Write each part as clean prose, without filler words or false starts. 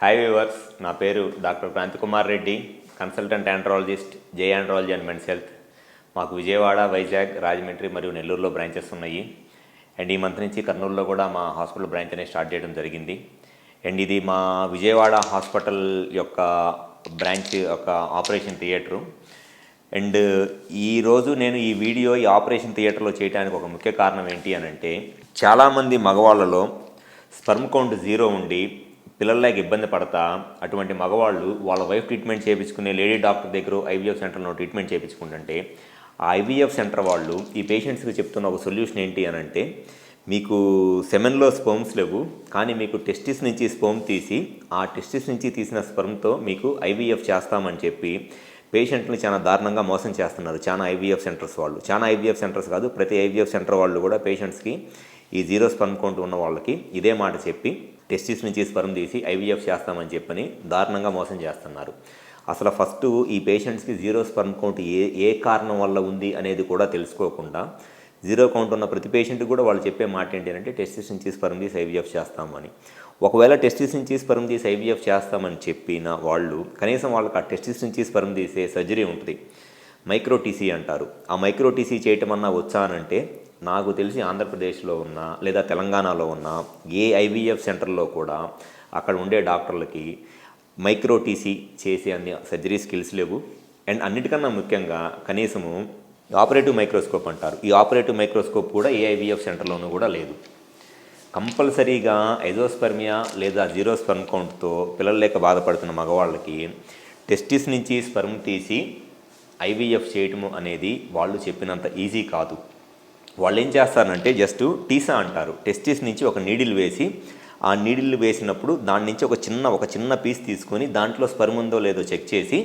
Hi viewers, నా పేరు doctor Kranthi Kumar Reddy, consultant andrologist, J andrology and men's health. మాకు విజయవాడ, వైజాగ్, రాజమండ్రి మరియు నెల్లూరులో బ్రాంచెస్ ఉన్నాయి. అండ్ ఈ మంత్ నుంచి కర్నూలులో కూడా మా హాస్పిటల్ బ్రాంచ్ అనేది స్టార్ట్ చేయడం జరిగింది. అండ్ ఇది మా విజయవాడ హాస్పిటల్ యొక్క బ్రాంచ్ యొక్క ఆపరేషన్ థియేటరు. అండ్ ఈరోజు నేను ఈ వీడియో ఈ ఆపరేషన్ థియేటర్లో చేయడానికి ఒక ముఖ్య కారణం ఏంటి అని అంటే, చాలామంది మగవాళ్ళలో స్పర్మ్ కౌంట్ 0 ఉండి పిల్లలకి ఇబ్బంది పడతా అటువంటి మగవాళ్ళు వాళ్ళ వైఫ్ ట్రీట్మెంట్ చేయించుకునే లేడీ డాక్టర్ దగ్గర ఐవీఎఫ్ సెంటర్లో ట్రీట్మెంట్ చేయించుకుంటుంటే ఆ ఐవీఎఫ్ సెంటర్ వాళ్ళు ఈ పేషెంట్స్కి చెప్తున్న ఒక సొల్యూషన్ ఏంటి అని అంటే, మీకు సెమెన్లో స్పర్మ్స్ లేవు, కానీ మీకు టెస్టిస్ నుంచి స్పర్మ్ తీసి ఆ టెస్టిస్ నుంచి తీసిన స్పర్మ్తో మీకు ఐవీఎఫ్ చేస్తామని చెప్పి పేషెంట్ని చాలా దారుణంగా మోసం చేస్తున్నారు. చాలా ఐవీఎఫ్ సెంటర్స్ వాళ్ళు, చాలా ఐవీఎఫ్ సెంటర్స్ కాదు, ప్రతి ఐవీఎఫ్ సెంటర్ వాళ్ళు కూడా పేషెంట్స్కి ఈ 0 స్పర్మ్ కౌంట్ ఉన్న వాళ్ళకి ఇదే మాట చెప్పి టెస్టిస్ నుంచి స్పర్మ్ తీసి ఐవీఎఫ్ చేస్తామని చెప్పని దారుణంగా మోసం చేస్తున్నారు. అసలు ఫస్ట్ ఈ పేషెంట్స్కి 0 స్పర్మ్ కౌంట్ ఏ కారణం వల్ల ఉంది అనేది కూడా తెలుసుకోకుండా 0 కౌంట్ ఉన్న ప్రతి పేషెంట్కి కూడా వాళ్ళు చెప్పే మాట ఏంటి అంటే టెస్టిస్ నుంచి స్పర్మ్ తీసి ఐవీఎఫ్ చేస్తామని. ఒకవేళ టెస్టిస్ నుంచి స్పర్మ్ తీసి ఐవీఎఫ్ చేస్తామని చెప్పిన వాళ్ళు కనీసం వాళ్ళకి ఆ టెస్టిస్ నుంచి స్పర్మ్ తీసే సర్జరీ ఉంటుంది, మైక్రోటీసీ అంటారు. ఆ మైక్రోటీసీ చేయటం అన్నా వచ్చానంటే నాకు తెలిసి ఆంధ్రప్రదేశ్లో ఉన్న లేదా తెలంగాణలో ఉన్న ఏ ఐవీఎఫ్ సెంటర్లో కూడా అక్కడ ఉండే డాక్టర్లకి మైక్రోటీసీ చేసే అన్ని సర్జరీ స్కిల్స్ లేవు. అండ్ అన్నిటికన్నా ముఖ్యంగా కనీసము ఆపరేటివ్ మైక్రోస్కోప్ అంటారు, ఈ ఆపరేటివ్ మైక్రోస్కోప్ కూడా ఏ ఐవీఎఫ్ సెంటర్లోనూ కూడా లేదు. కంపల్సరీగా ఎజోస్పర్మియా లేదా 0 స్పర్మ్ కౌంట్తో పిల్లలు లేక బాధపడుతున్న మగవాళ్ళకి టెస్టిస్ నుంచి స్పర్మ్ తీసి ఐవీఎఫ్ చేయటము అనేది వాళ్ళు చెప్పినంత ఈజీ కాదు. వాళ్ళు ఏం చేస్తారంటే జస్ట్ టీసా అంటారు, టెస్టిస్ నుంచి ఒక నీడిల్ వేసి ఆ నీడిల్ వేసినప్పుడు దాని నుంచి ఒక చిన్న పీస్ తీసుకొని దాంట్లో స్పర్మ్ ఉందో లేదో చెక్ చేసి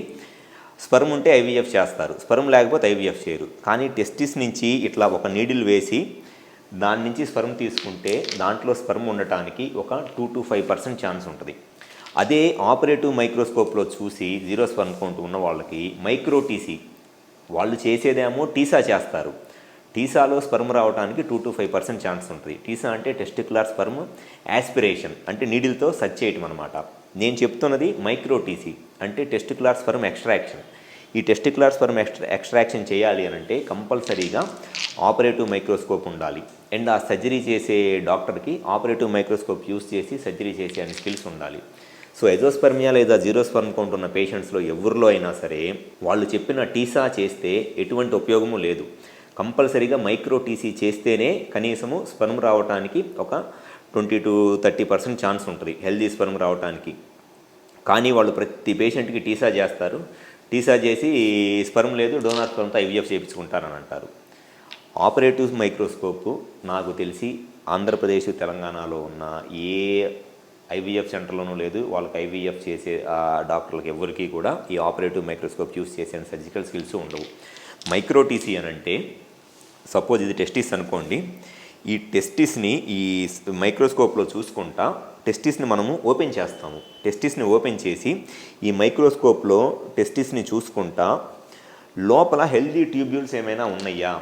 స్పర్మ్ ఉంటే ఐవీఎఫ్ చేస్తారు, స్పర్మ్ లేకపోతే ఐవీఎఫ్ చేయరు. కానీ టెస్టిస్ నుంచి ఇట్లా ఒక నీడిల్ వేసి దాని నుంచి స్పర్మ్ తీసుకుంటే దాంట్లో స్పర్మ్ ఉండటానికి ఒక 2 to 5% ఛాన్స్ ఉంటుంది. అదే ఆపరేటివ్ మైక్రోస్కోప్లో చూసి 0 స్పర్మ్ కౌంట్ ఉన్న వాళ్ళకి మైక్రోటీసీ వాళ్ళు చేసేదేమో టీసా చేస్తారు, టీసాలో స్పర్మ్ రావడానికి 2 to 5% ఛాన్స్ ఉంటుంది. టీసా అంటే టెస్టిక్యులర్ స్పర్మ్ యాస్పిరేషన్, అంటే నీడిల్తో సర్చ్ చేయటం అనమాట. నేను చెప్తున్నది మైక్రోటీసీ అంటే టెస్టిక్యులర్ స్పర్మ్ ఎక్స్ట్రాక్షన్. ఈ టెస్టిక్యులర్ స్పర్మ్ ఎక్స్ట్రాక్షన్ చేయాలి అని అంటే కంపల్సరీగా ఆపరేటివ్ మైక్రోస్కోప్ ఉండాలి. అండ్ ఆ సర్జరీ చేసే డాక్టర్కి ఆపరేటివ్ మైక్రోస్కోప్ యూస్ చేసి సర్జరీ చేసే అన్ని స్కిల్స్ ఉండాలి. సో ఎజోస్పర్మియా లేదా 0 స్పర్మ్ కౌంట్ ఉన్న పేషెంట్స్లో ఎవరిలో అయినా సరే వాళ్ళు చెప్పిన టీసా చేస్తే ఎటువంటి ఉపయోగము లేదు. కంపల్సరీగా మైక్రోటీసీ చేస్తేనే కనీసము స్పర్మ్ రావడానికి ఒక 20 to 30% ఛాన్స్ ఉంటుంది హెల్దీ స్పర్మ్ రావడానికి. కానీ వాళ్ళు ప్రతి పేషెంట్కి టీసా చేస్తారు, టీసా చేసి స్పర్మ్ లేదు డోనార్ స్పర్మ్తో ఐవీఎఫ్ చేయించుకుంటారని అంటారు. ఆపరేటివ్ మైక్రోస్కోప్ నాకు తెలిసి ఆంధ్రప్రదేశ్, తెలంగాణలో ఉన్న ఏ ఐవీఎఫ్ సెంటర్లోనూ లేదు. వాళ్ళకి ఐవీఎఫ్ చేసే డాక్టర్లకు ఎవరికి కూడా ఈ ఆపరేటివ్ మైక్రోస్కోప్ యూస్ చేసే సర్జికల్ స్కిల్స్ ఉండవు. మైక్రోటీసీ అని అంటే సపోజ్ ఇది టెస్టిస్ అనుకోండి, ఈ టెస్టిస్ని ఈ మైక్రోస్కోప్లో చూసుకుంటా టెస్టిస్ని మనము ఓపెన్ చేస్తాము. టెస్టిస్ని ఓపెన్ చేసి ఈ మైక్రోస్కోప్లో టెస్టిస్ని చూసుకుంటా లోపల హెల్దీ ట్యూబ్యూల్స్ ఏమైనా ఉన్నాయా,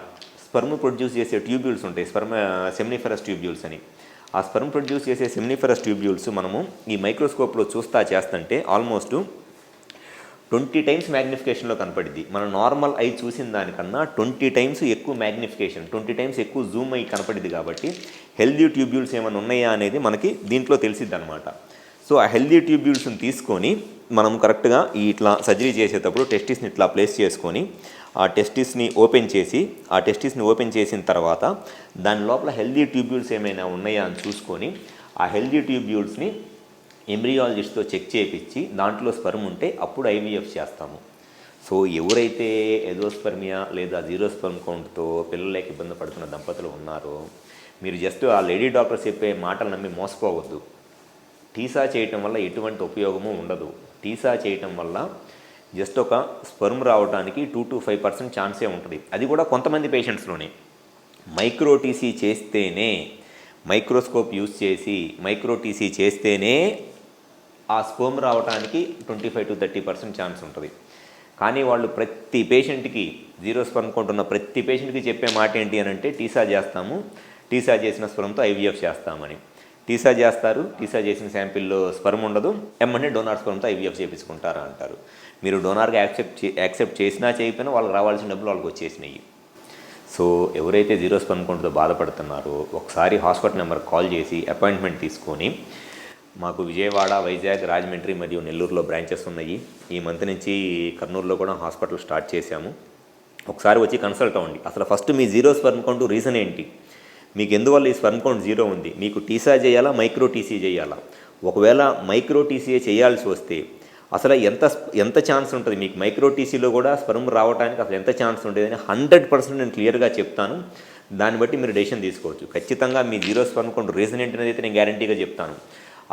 స్పర్మ్ ప్రొడ్యూస్ చేసే ట్యూబ్యూల్స్ ఉంటాయి, సెమినిఫెరస్ ట్యూబ్యూల్స్ అని. ఆ స్పర్మ్ ప్రొడ్యూస్ చేసే సెమినిఫెరస్ ట్యూబ్యూల్స్ మనము ఈ మైక్రోస్కోప్లో చేస్తుంటే ఆల్మోస్ట్ 20 times మ్యాగ్నిఫికేషన్లో కనపడింది. మన నార్మల్ ఐ చూసిన దానికన్నా 20 times ఎక్కువ మ్యాగ్నిఫికేషన్, 20 times ఎక్కువ జూమ్ అయ్యి కనపడింది. కాబట్టి హెల్దీ ట్యూబ్యూల్స్ ఏమైనా ఉన్నాయా అనేది మనకి దీంట్లో తెలిసిద్ది అనమాట. సో ఆ హెల్దీ ట్యూబ్యూల్స్ని తీసుకొని మనం కరెక్ట్గా ఇట్లా సర్జరీ చేసేటప్పుడు టెస్టిస్ని ఇట్లా ప్లేస్ చేసుకొని ఆ టెస్టిస్ని ఓపెన్ చేసిన తర్వాత దాని లోపల హెల్దీ ట్యూబ్యూల్స్ ఏమైనా ఉన్నాయా అని చూసుకొని ఆ హెల్దీ ట్యూబ్యూల్స్ని ఎంబ్రియాలజిస్ట్తో చెక్ చేయించి దాంట్లో స్పర్మ్ ఉంటే అప్పుడు ఐవీఎఫ్ చేస్తాము. సో ఎవరైతే ఎజోస్పర్మియా లేదా 0 స్పర్మ్ కౌంట్తో పిల్లలకి ఇబ్బంది పడుతున్న దంపతులు ఉన్నారో మీరు జస్ట్ ఆ లేడీ డాక్టర్ చెప్పే మాటలు నమ్మి మోసపోవద్దు. టీసా చేయటం వల్ల ఎటువంటి ఉపయోగము ఉండదు. టీసా చేయటం వల్ల జస్ట్ ఒక స్పర్మ్ రావడానికి 2 to 5% ఛాన్సే ఉంటుంది, అది కూడా కొంతమంది పేషెంట్స్లోనే. మైక్రోటీసీ చేస్తేనే, మైక్రోస్కోప్ యూస్ చేసి మైక్రోటీసీ చేస్తేనే ఆ స్పర్మ్ రావడానికి 25 to 30% ఛాన్స్ ఉంటుంది. కానీ వాళ్ళు ప్రతి పేషెంట్కి 0 స్పర్మ్ కౌంట్ ఉన్న ప్రతి పేషెంట్కి చెప్పే మాట ఏంటి అని అంటే టీసా చేస్తాము, టీసా చేసిన స్పర్మ్తో ఐవీఎఫ్ చేస్తామని. టీసా చేస్తారు, టీసా చేసిన శాంపిల్లో స్పర్మ్ ఉండదు, ఎమ్మంటే డోనార్ స్పర్మ్తో ఐవీఎఫ్ చేయించుకుంటారా అంటారు. మీరు డోనార్గా యాక్సెప్ట్ చేసినా చేయకపోయినా వాళ్ళకి రావాల్సిన డబ్బులు వాళ్ళకి వచ్చేసినాయి. సో ఎవరైతే జీరో స్పర్మ్ కౌంట్తో బాధపడుతున్నారో ఒకసారి హాస్పిటల్ నెంబర్కి కాల్ చేసి అపాయింట్మెంట్ తీసుకొని, మాకు విజయవాడ, వైజాగ్, రాజమండ్రి మరియు నెల్లూరులో బ్రాంచెస్ ఉన్నాయి. ఈ మంత్ నుంచి కర్నూలులో కూడా హాస్పిటల్ స్టార్ట్ చేశాము. ఒకసారి వచ్చి కన్సల్ట్ అవ్వండి. అసలు ఫస్ట్ మీ జీరో స్పర్మ్ కౌంట్ రీజన్ ఏంటి, మీకు ఎందువల్ల ఈ స్పర్మ్ కౌంట్ జీరో ఉంది, మీకు టీసా చేయాలా, మైక్రో టీసీ చేయాలా? ఒకవేళ మైక్రో టీసీఏ చేయాల్సి వస్తే అసలు ఎంత ఛాన్స్ ఉంటుంది మీకు మైక్రో టీసీలో కూడా స్పర్మ్ రావడానికి అసలు ఎంత ఛాన్స్ ఉంటుంది అని 100% నేను క్లియర్గా చెప్తాను. దాన్ని బట్టి మీరు డెసిషన్ తీసుకోవచ్చు. ఖచ్చితంగా మీ జీరో స్పర్మ్ కౌంట్ రీజన్ ఏంటనేది అయితే నేను గ్యారంటీగా చెప్తాను.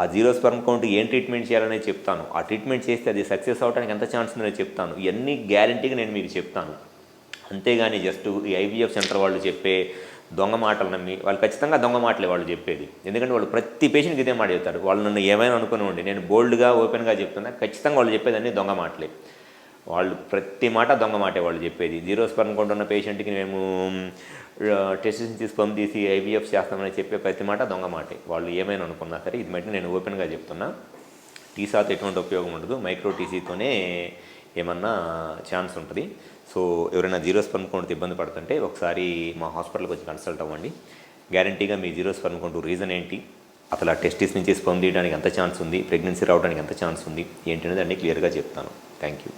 ఆ జీరో స్పర్మ్ కౌంట్ ఏం ట్రీట్మెంట్ చేయాలనేది చెప్తాను. ఆ ట్రీట్మెంట్ చేస్తే అది సక్సెస్ అవడానికి ఎంత ఛాన్స్ ఉందనేది చెప్తాను. ఇవన్నీ గ్యారంటీగా నేను మీకు చెప్తాను. అంతేగాని జస్ట్ ఈ ఐవీఎఫ్ సెంటర్ వాళ్ళు చెప్పే దొంగ మాటలు నమ్మి, వాళ్ళు ఖచ్చితంగా దొంగ మాటలే వాళ్ళు చెప్పేది. ఎందుకంటే వాళ్ళు ప్రతి పేషెంట్కి ఇదే మాట చెప్తారు. వాళ్ళు నన్ను ఏమైనా అనుకుని నేను బోల్డ్గా ఓపెన్గా చెప్తున్నా, ఖచ్చితంగా వాళ్ళు చెప్పేది అన్నీ దొంగ మాటలే. వాళ్ళు ప్రతి మాట దొంగ మాటే వాళ్ళు చెప్పేది. జీరో స్పర్మ్ కౌంట్ ఉన్న పేషెంట్కి మేము టెస్ట్ నుంచి స్పర్మ్ తీసి ఐవీఎఫ్ చేస్తామని చెప్పే ప్రతి మాట దొంగ మాటే. వాళ్ళు ఏమైనా అనుకున్నా సరే, ఇది బట్టి నేను ఓపెన్గా చెప్తున్నా. టీసాతో ఎటువంటి ఉపయోగం ఉండదు, మైక్రో టీసీతోనే ఏమన్నా ఛాన్స్ ఉంటుంది. సో ఎవరైనా జీరో స్పర్మ్ కౌంట్ ఇబ్బంది పడుతుంటే ఒకసారి మా హాస్పిటల్కి వచ్చి కన్సల్ట్ అవ్వండి. గ్యారంటీగా మీ జీరో స్పర్మ్ కౌంట్ రీజన్ ఏంటి, అసలు ఆ టెస్టిస్ నుంచి స్పర్మ్ తీయడానికి ఎంత ఛాన్స్ ఉంది, ప్రెగ్నెన్సీ రావడానికి ఎంత ఛాన్స్ ఉంది ఏంటి అనేది అన్నీ క్లియర్గా చెప్తాను. Thank you.